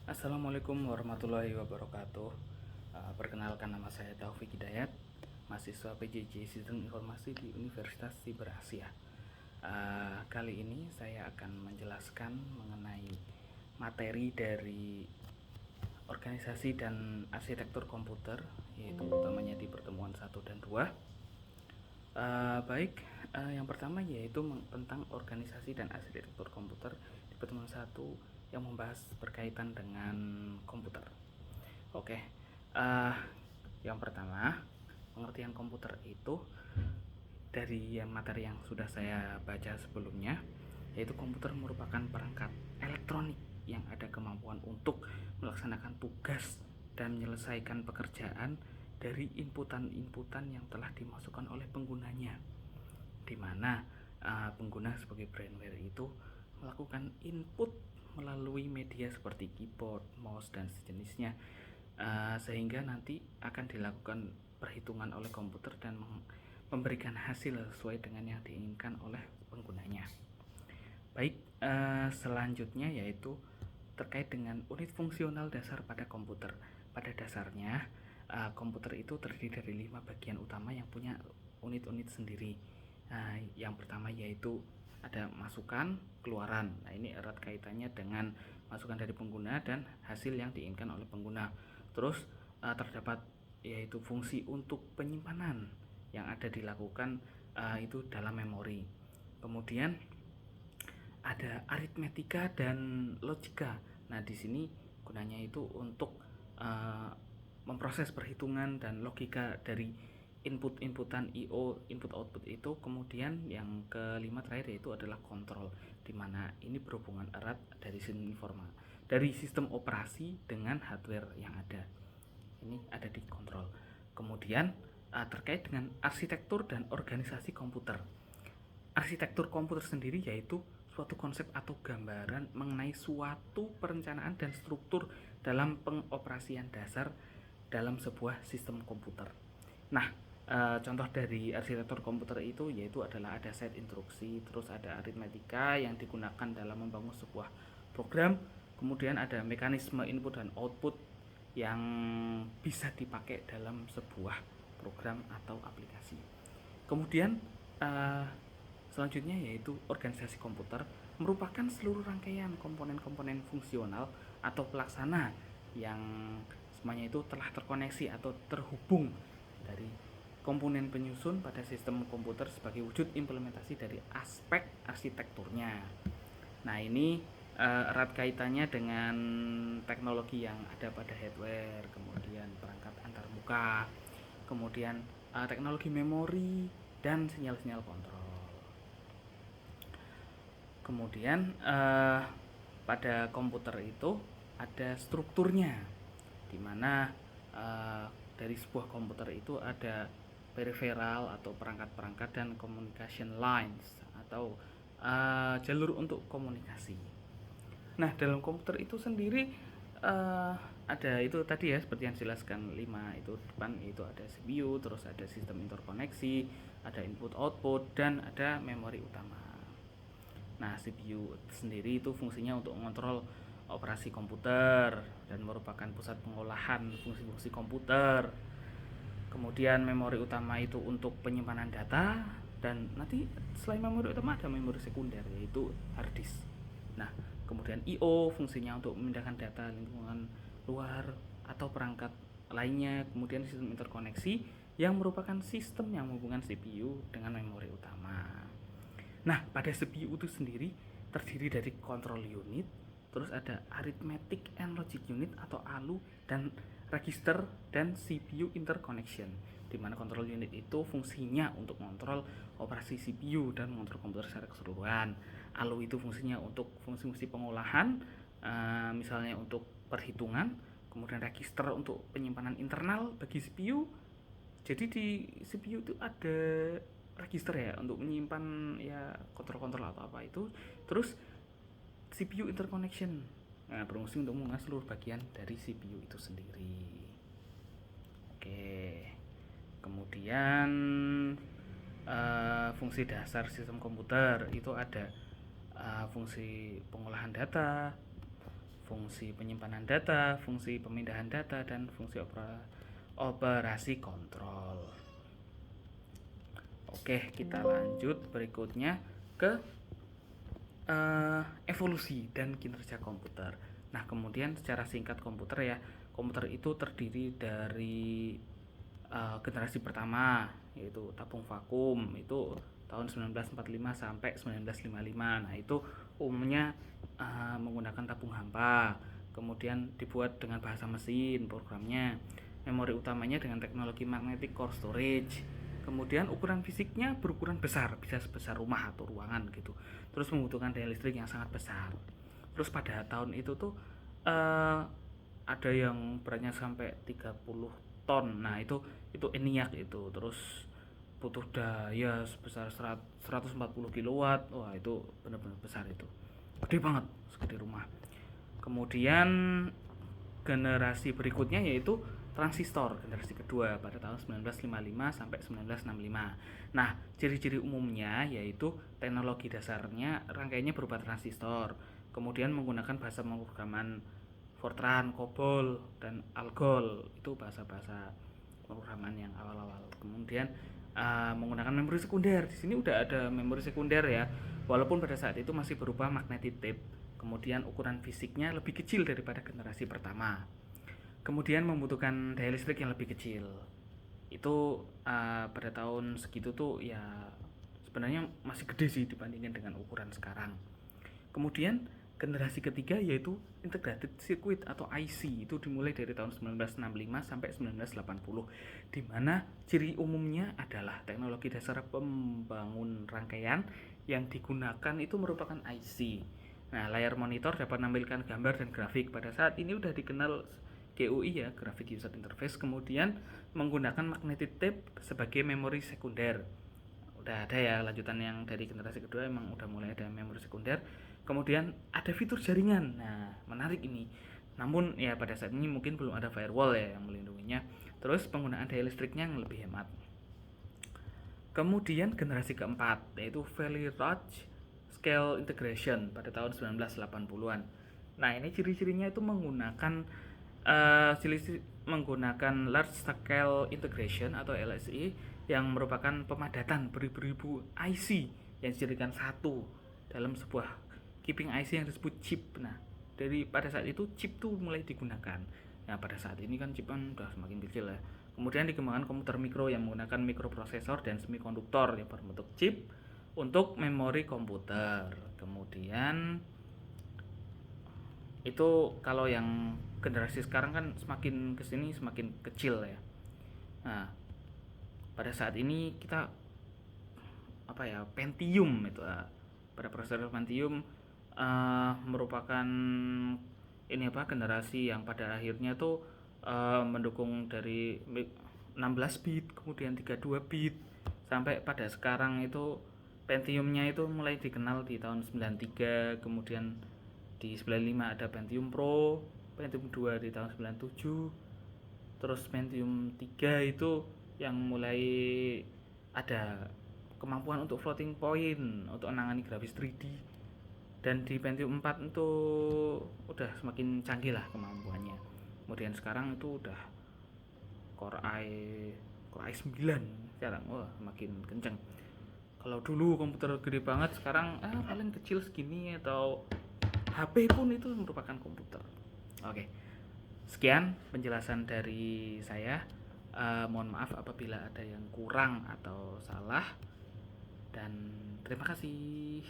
Assalamualaikum warahmatullahi wabarakatuh. Perkenalkan, nama saya Taufik Hidayat, mahasiswa PJJ Sistem Informasi di Universitas Siber Asia. Kali ini saya akan menjelaskan mengenai materi dari organisasi dan arsitektur komputer, yaitu utamanya di pertemuan 1 dan 2. Yang pertama yaitu tentang organisasi dan arsitektur komputer di pertemuan 1 yang membahas berkaitan dengan komputer. Oke, yang pertama, pengertian komputer itu dari materi yang sudah saya baca sebelumnya, yaitu komputer merupakan perangkat elektronik yang ada kemampuan untuk melaksanakan tugas dan menyelesaikan pekerjaan dari inputan-inputan yang telah dimasukkan oleh penggunanya, di mana pengguna sebagai brainware itu melakukan input melalui media seperti keyboard, mouse, dan sejenisnya, sehingga nanti akan dilakukan perhitungan oleh komputer dan memberikan hasil sesuai dengan yang diinginkan oleh penggunanya. Baik, selanjutnya yaitu terkait dengan unit fungsional dasar pada komputer. Pada dasarnya, komputer itu terdiri dari 5 bagian utama yang punya unit-unit sendiri. Yang pertama yaitu ada masukan, keluaran. Nah, ini erat kaitannya dengan masukan dari pengguna dan hasil yang diinginkan oleh pengguna. Terus terdapat yaitu fungsi untuk penyimpanan yang ada dilakukan itu dalam memori. Kemudian ada aritmetika dan logika. Nah, di sini gunanya itu untuk memproses perhitungan dan logika dari inputan IO, input output itu. Kemudian yang kelima terakhir yaitu adalah kontrol, di mana ini berhubungan erat dari sistem operasi dengan hardware yang ada. Ini ada di kontrol. Kemudian terkait dengan arsitektur dan organisasi komputer. Arsitektur komputer sendiri yaitu suatu konsep atau gambaran mengenai suatu perencanaan dan struktur dalam pengoperasian dasar dalam sebuah sistem komputer. Nah, contoh dari arsitektur komputer itu yaitu adalah ada set instruksi, terus ada aritmetika yang digunakan dalam membangun sebuah program, kemudian ada mekanisme input dan output yang bisa dipakai dalam sebuah program atau aplikasi. Kemudian selanjutnya yaitu organisasi komputer merupakan seluruh rangkaian komponen-komponen fungsional atau pelaksana yang semuanya itu telah terkoneksi atau terhubung dari komponen penyusun pada sistem komputer sebagai wujud implementasi dari aspek arsitekturnya. Nah, ini erat kaitannya dengan teknologi yang ada pada hardware, kemudian perangkat antarmuka, kemudian teknologi memori dan sinyal-sinyal kontrol. Kemudian pada komputer itu ada strukturnya, di mana dari sebuah komputer itu ada peripheral atau perangkat-perangkat dan communication lines atau jalur untuk komunikasi. Nah, dalam komputer itu sendiri ada itu tadi ya, seperti yang dijelaskan 5 itu depan, itu ada CPU, terus ada sistem interkoneksi, ada input output, dan ada memori utama. Nah, CPU sendiri itu fungsinya untuk mengontrol operasi komputer dan merupakan pusat pengolahan fungsi-fungsi komputer. Kemudian memori utama itu untuk penyimpanan data, dan nanti selain memori utama ada memori sekunder yaitu hard disk. Nah, kemudian IO fungsinya untuk memindahkan data lingkungan luar atau perangkat lainnya. Kemudian sistem interkoneksi yang merupakan sistem yang menghubungkan CPU dengan memori utama. Nah, pada CPU itu sendiri terdiri dari control unit, terus ada arithmetic and logic unit atau ALU, dan register dan CPU interconnection, di mana control unit itu fungsinya untuk mengontrol operasi CPU dan mengontrol komputer secara keseluruhan. ALU itu fungsinya untuk fungsi-fungsi pengolahan, misalnya untuk perhitungan. Kemudian register untuk penyimpanan internal bagi CPU. Jadi di CPU itu ada register ya untuk menyimpan ya kontrol-kontrol atau apa itu. Terus CPU interconnection, nah, berfungsi untuk mengenai seluruh bagian dari CPU itu sendiri. Oke, kemudian fungsi dasar sistem komputer itu ada fungsi pengolahan data, fungsi penyimpanan data, fungsi pemindahan data, dan fungsi operasi kontrol. Oke, kita lanjut berikutnya ke evolusi dan kinerja komputer. Nah, kemudian secara singkat komputer ya, komputer itu terdiri dari generasi pertama yaitu tabung vakum, itu tahun 1945 sampai 1955. Nah, itu umumnya menggunakan tabung hampa. Kemudian dibuat dengan bahasa mesin programnya. Memori utamanya dengan teknologi magnetic core storage. Kemudian ukuran fisiknya berukuran besar, bisa sebesar rumah atau ruangan gitu. Terus membutuhkan daya listrik yang sangat besar. Terus pada tahun itu tuh ada yang beratnya sampai 30 ton. Nah, itu ENIAC itu. Terus butuh daya sebesar 140 kilowatt. Wah, itu benar-benar besar itu. Gede banget, segede rumah. Kemudian generasi berikutnya yaitu transistor generasi kedua pada tahun 1955 sampai 1965. Nah, ciri-ciri umumnya yaitu teknologi dasarnya rangkaiannya berupa transistor, kemudian menggunakan bahasa pemrograman Fortran, COBOL, dan ALGOL. Itu bahasa-bahasa pemrograman yang awal-awal. Kemudian menggunakan memori sekunder. Di sini udah ada memori sekunder ya, walaupun pada saat itu masih berupa magnetic tape. Kemudian ukuran fisiknya lebih kecil daripada generasi pertama. Kemudian membutuhkan daya listrik yang lebih kecil. Itu pada tahun segitu tuh ya sebenarnya masih gede sih dibandingkan dengan ukuran sekarang. Kemudian generasi ketiga yaitu integrated circuit atau IC, itu dimulai dari tahun 1965 sampai 1980, di mana ciri umumnya adalah teknologi dasar pembangun rangkaian yang digunakan itu merupakan IC. Nah, layar monitor dapat menampilkan gambar dan grafik. Pada saat ini udah dikenal GUI ya, Graphic User Interface. Kemudian menggunakan magnetic tape sebagai memori sekunder. Udah ada ya lanjutan yang dari generasi kedua, emang udah mulai ada memori sekunder. Kemudian ada fitur jaringan. Nah, menarik ini. Namun ya pada saat ini mungkin belum ada firewall ya yang melindunginya. Terus penggunaan daya listriknya yang lebih hemat. Kemudian generasi keempat yaitu Very Large Scale Integration pada tahun 1980-an. Nah, ini ciri-cirinya itu menggunakan large scale integration atau LSI yang merupakan pemadatan beribu-ribu IC yang dijadikan satu dalam sebuah keeping IC yang disebut chip. Nah, dari pada saat itu chip tuh mulai digunakan. Nah, pada saat ini kan chip kan udah semakin kecil ya. Kemudian dikembangkan komputer mikro yang menggunakan mikroprosesor dan semikonduktor yang berbentuk chip untuk memori komputer. Kemudian itu kalau yang generasi sekarang kan semakin kesini semakin kecil ya. Nah, pada saat ini kita Pentium itu pada prosesor Pentium merupakan generasi yang pada akhirnya tuh mendukung dari 16 bit kemudian 32 bit sampai pada sekarang itu Pentiumnya itu mulai dikenal di tahun 93, kemudian di 95 ada Pentium Pro, Pentium 2 di tahun 97, terus Pentium 3 itu yang mulai ada kemampuan untuk floating point untuk menangani grafis 3D, dan di Pentium 4 itu udah semakin canggih lah kemampuannya. Kemudian sekarang itu udah Core i9 sekarang, wah makin kenceng. Kalau dulu komputer gede banget, sekarang paling kecil segini, atau HP pun itu merupakan komputer. Oke, sekian penjelasan dari saya. Mohon maaf apabila ada yang kurang atau salah, dan terima kasih.